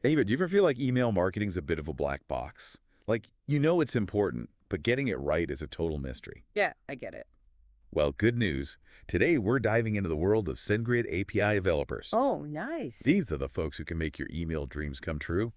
Hey, but do you ever feel like email marketing's a bit of a black box? Like, you know it's important, but getting it right is a total mystery. Yeah, I get it. Well, good news. Today, we're diving into the world of SendGrid API developers. Oh, nice. These are the folks who can make your email dreams come true.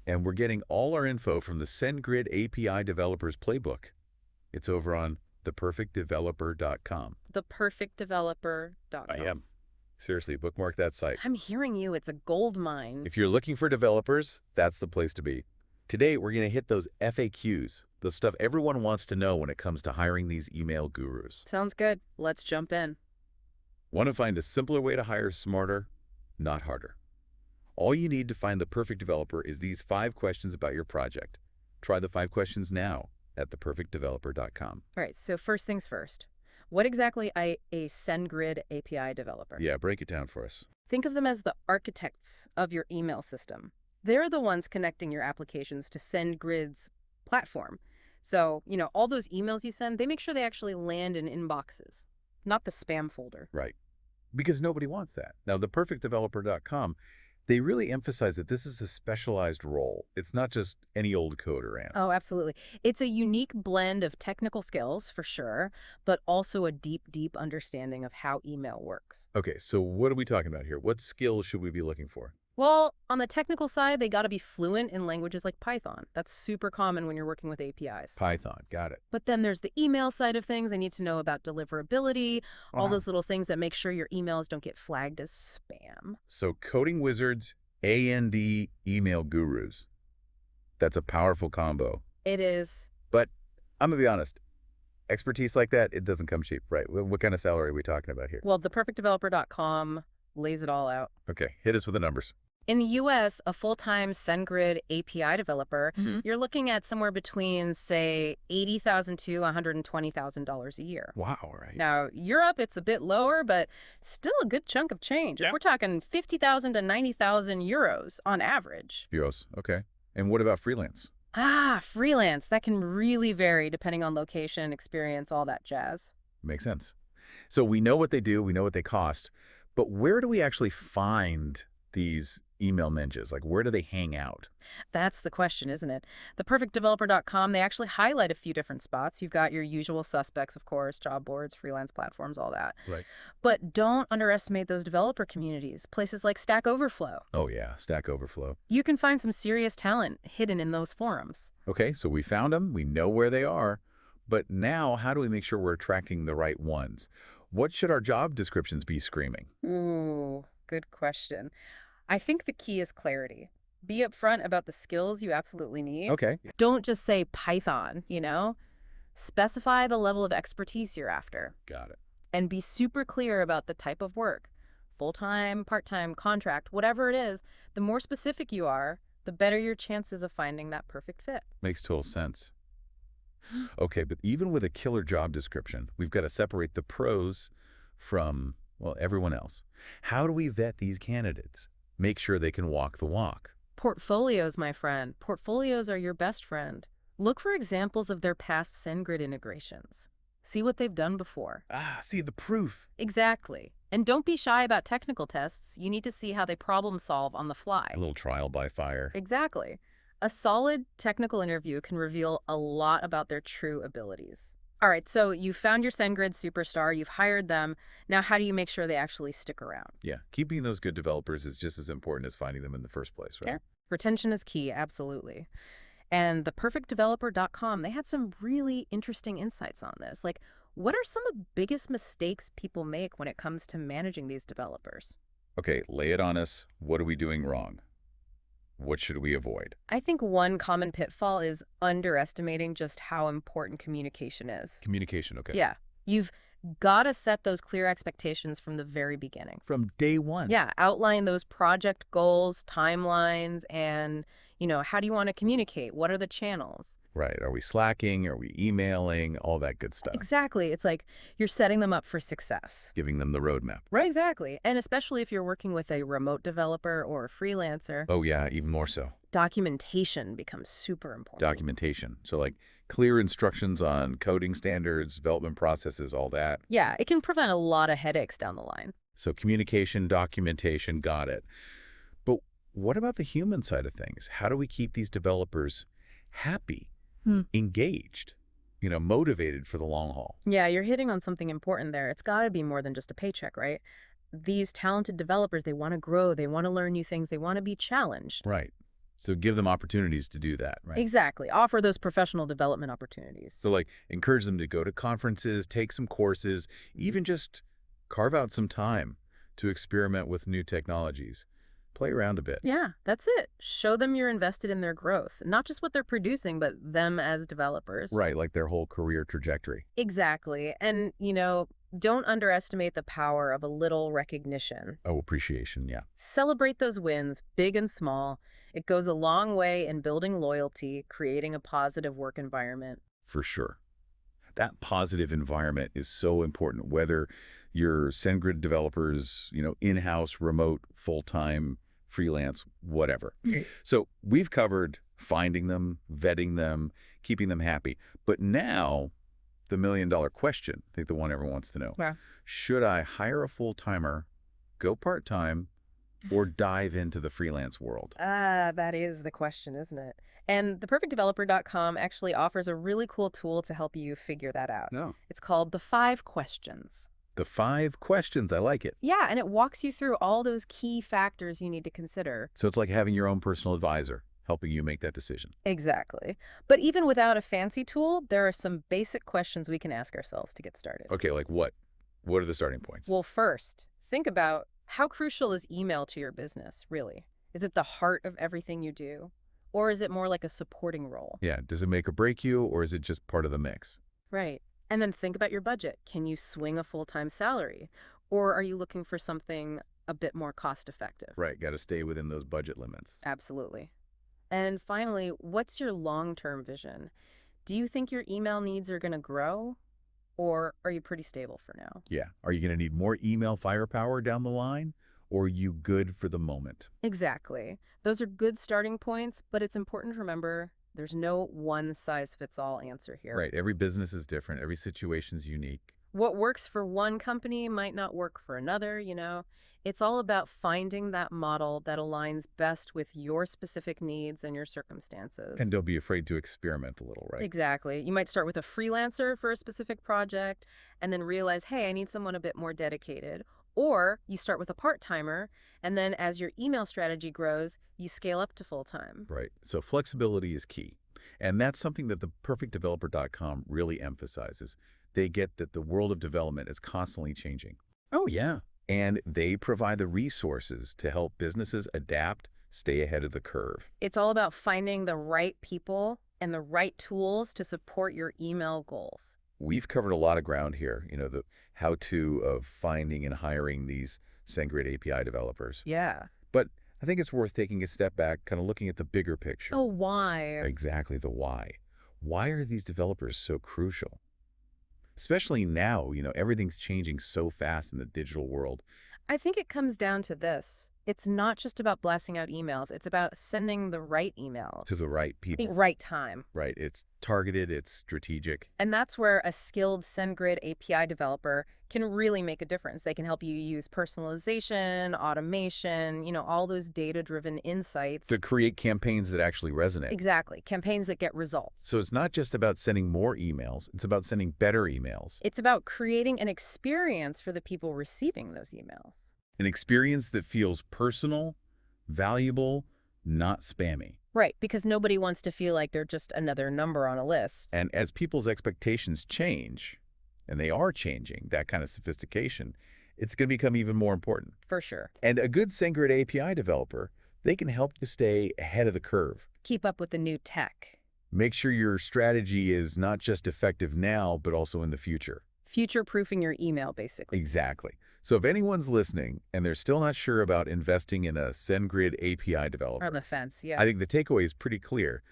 And we're getting all our info from the SendGrid API Developers Playbook. It's over on theperfectdeveloper.com. I Theperfectdeveloper.com. am. Seriously, bookmark that site. I'm hearing you. It's a gold mine. If you're looking for developers, that's the place to be. Today, we're going to hit those FAQs, the stuff everyone wants to know when it comes to hiring these email gurus. Sounds good. Let's jump in. Want to find a simpler way to hire smarter, not harder? All you need to find the perfect developer is these 5 questions about your project. Try the 5 questions now at theperfectdeveloper.com. All right, so first things first. What exactly is a SendGrid API developer? Yeah, break it down for us. Think of them as the architects of your email system. They're the ones connecting your applications to SendGrid's platform. So, all those emails you send, they make sure they actually land in inboxes, not the spam folder. Right. Because nobody wants that. Now, theperfectdeveloper.com, they really emphasize that this is a specialized role. It's not just any old coder, Ann. Oh, absolutely. It's a unique blend of technical skills, for sure, but also a deep, deep understanding of how email works. Okay, so what are we talking about here? What skills should we be looking for? Well, on the technical side, they got to be fluent in languages like Python. That's super common when you're working with APIs. Python, got it. But then there's the email side of things. They need to know about deliverability, all Wow. those little things that make sure your emails don't get flagged as spam. So coding wizards, A&D email gurus. That's a powerful combo. It is. But I'm going to be honest, expertise like that, it doesn't come cheap, right? What kind of salary are we talking about here? Well, theperfectdeveloper.com lays it all out. Okay, hit us with the numbers. In the US, a full-time SendGrid API developer, you're looking at somewhere between, say, $80,000 to $120,000 a year. Wow, right. Now, Europe, it's a bit lower, but still a good chunk of change. Yeah. We're talking 50,000 to 90,000 euros on average. Euros, okay. And what about freelance? Freelance. That can really vary depending on location, experience, all that jazz. Makes sense. So we know what they do, we know what they cost, but where do we actually find these email ninjas? Like, where do they hang out? That's the question, isn't it? Theperfectdeveloper.com, they actually highlight a few different spots. You've got your usual suspects, of course, job boards, freelance platforms, all that. Right. But don't underestimate those developer communities, places like Stack Overflow. Oh, yeah, Stack Overflow. You can find some serious talent hidden in those forums. Okay, so we found them, we know where they are, but now how do we make sure we're attracting the right ones? What should our job descriptions be screaming? Ooh, good question. I think the key is clarity. Be upfront about the skills you absolutely need. Okay. Don't just say Python, Specify the level of expertise you're after. Got it. And be super clear about the type of work. Full-time, part-time, contract, whatever it is, the more specific you are, the better your chances of finding that perfect fit. Makes total sense. Okay, but even with a killer job description, we've got to separate the pros from, well, everyone else. How do we vet these candidates? Make sure they can walk the walk. Portfolios, my friend. Portfolios are your best friend. Look for examples of their past SendGrid integrations. See what they've done before. See the proof. Exactly. And don't be shy about technical tests. You need to see how they problem solve on the fly. A little trial by fire. Exactly. A solid technical interview can reveal a lot about their true abilities. All right, so you found your SendGrid superstar, you've hired them. Now, how do you make sure they actually stick around? Yeah, keeping those good developers is just as important as finding them in the first place, right? Yeah. Retention is key, absolutely. And theperfectdeveloper.com, they had some really interesting insights on this. Like, what are some of the biggest mistakes people make when it comes to managing these developers? Okay, lay it on us. What are we doing wrong? What should we avoid? I think one common pitfall is underestimating just how important communication is. Communication, okay. Yeah. You've got to set those clear expectations from the very beginning. From day one. Yeah, outline those project goals, timelines, and, how do you want to communicate? What are the channels? Right. Are we slacking? Are we emailing? All that good stuff. Exactly. It's like you're setting them up for success. Giving them the roadmap. Right, exactly. And especially if you're working with a remote developer or a freelancer, Oh, yeah, even more so. documentation becomes super important. Documentation. So like clear instructions on coding standards, development processes, all that. Yeah, it can prevent a lot of headaches down the line. So communication, documentation, got it. But What about the human side of things? How do we keep these developers happy, engaged, motivated for the long haul? Yeah, you're hitting on something important there. It's got to be more than just a paycheck, right? These talented developers, they want to grow, they want to learn new things, they want to be challenged. Right. So give them opportunities to do that, right? Exactly. Offer those professional development opportunities. So like encourage them to go to conferences, take some courses, even just carve out some time to experiment with new technologies. Play around a bit. Yeah, that's it. Show them you're invested in their growth, not just what they're producing, but them as developers. Right, like their whole career trajectory. Exactly. And, don't underestimate the power of a little recognition. Oh, appreciation, yeah. Celebrate those wins, big and small. It goes a long way in building loyalty, creating a positive work environment. For sure. That positive environment is so important, whether you're SendGrid developers, in-house, remote, full-time, freelance, whatever. So we've covered finding them, vetting them, keeping them happy. But now, the million-dollar question, I think the one everyone wants to know. Yeah. Should I hire a full-timer, go part-time, or dive into the freelance world? That is the question, isn't it? And theperfectdeveloper.com actually offers a really cool tool to help you figure that out. No. It's called the 5 questions. The 5 questions, I like it. Yeah, and it walks you through all those key factors you need to consider. So it's like having your own personal advisor helping you make that decision. Exactly. But even without a fancy tool, there are some basic questions we can ask ourselves to get started. Okay, like what? What are the starting points? Well, first, think about how crucial is email to your business, really? Is it the heart of everything you do? Or is it more like a supporting role? Yeah, does it make or break you, or is it just part of the mix? Right. And then think about your budget. Can you swing a full-time salary? Or are you looking for something a bit more cost-effective? Right, got to stay within those budget limits. Absolutely. And finally, what's your long-term vision? Do you think your email needs are going to grow? Or are you pretty stable for now? Yeah, are you going to need more email firepower down the line, or are you good for the moment? Exactly. Those are good starting points, but it's important to remember there's no one-size-fits-all answer here. Right, every business is different, every situation's unique. What works for one company might not work for another, It's all about finding that model that aligns best with your specific needs and your circumstances. And don't be afraid to experiment a little, right? Exactly. You might start with a freelancer for a specific project and then realize, hey, I need someone a bit more dedicated. Or you start with a part-timer, and then as your email strategy grows, you scale up to full-time. Right, so flexibility is key. And that's something that the perfectdeveloper.com really emphasizes. They get that the world of development is constantly changing. Oh, yeah. And they provide the resources to help businesses adapt, stay ahead of the curve. It's all about finding the right people and the right tools to support your email goals. We've covered a lot of ground here, the how-to of finding and hiring these SendGrid API developers. Yeah. But I think it's worth taking a step back, kind of looking at the bigger picture. Oh, why? Exactly, the why. Why are these developers so crucial? Especially now, everything's changing so fast in the digital world. I think it comes down to this. It's not just about blasting out emails. It's about sending the right emails. To the right people. Right time. Right. It's targeted, it's strategic. And that's where a skilled SendGrid API developer can really make a difference. They can help you use personalization, automation, all those data-driven insights. To create campaigns that actually resonate. Exactly. Campaigns that get results. So it's not just about sending more emails. It's about sending better emails. It's about creating an experience for the people receiving those emails. An experience that feels personal, valuable, not spammy. Right, because nobody wants to feel like they're just another number on a list. And as people's expectations change, and they are changing, that kind of sophistication, it's going to become even more important. For sure. And a good SendGrid API developer, they can help you stay ahead of the curve. Keep up with the new tech. Make sure your strategy is not just effective now, but also in the future. Future-proofing your email, basically. Exactly. So if anyone's listening and they're still not sure about investing in a SendGrid API developer, On the fence, yeah. I think the takeaway is pretty clear.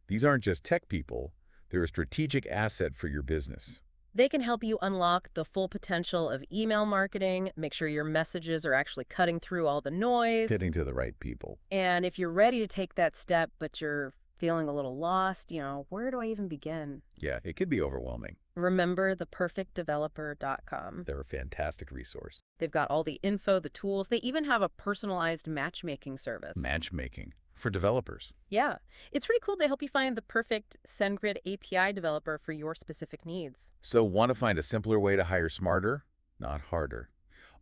These aren't just tech people. They're a strategic asset for your business. They can help you unlock the full potential of email marketing, make sure your messages are actually cutting through all the noise. Getting to the right people. And if you're ready to take that step, but you're feeling a little lost, where do I even begin? Yeah, it could be overwhelming. Remember theperfectdeveloper.com. They're a fantastic resource. They've got all the info, the tools. They even have a personalized matchmaking service. Matchmaking for developers. Yeah, it's pretty cool. They help you find the perfect SendGrid API developer for your specific needs. So want to find a simpler way to hire smarter, not harder.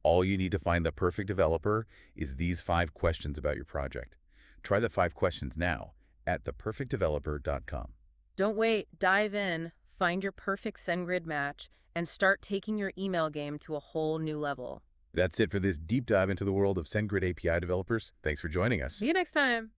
All you need to find the perfect developer is these 5 questions about your project. Try the 5 questions now at theperfectdeveloper.com. Don't wait. Dive in, find your perfect SendGrid match, and start taking your email game to a whole new level. That's it for this deep dive into the world of SendGrid API developers. Thanks for joining us. See you next time.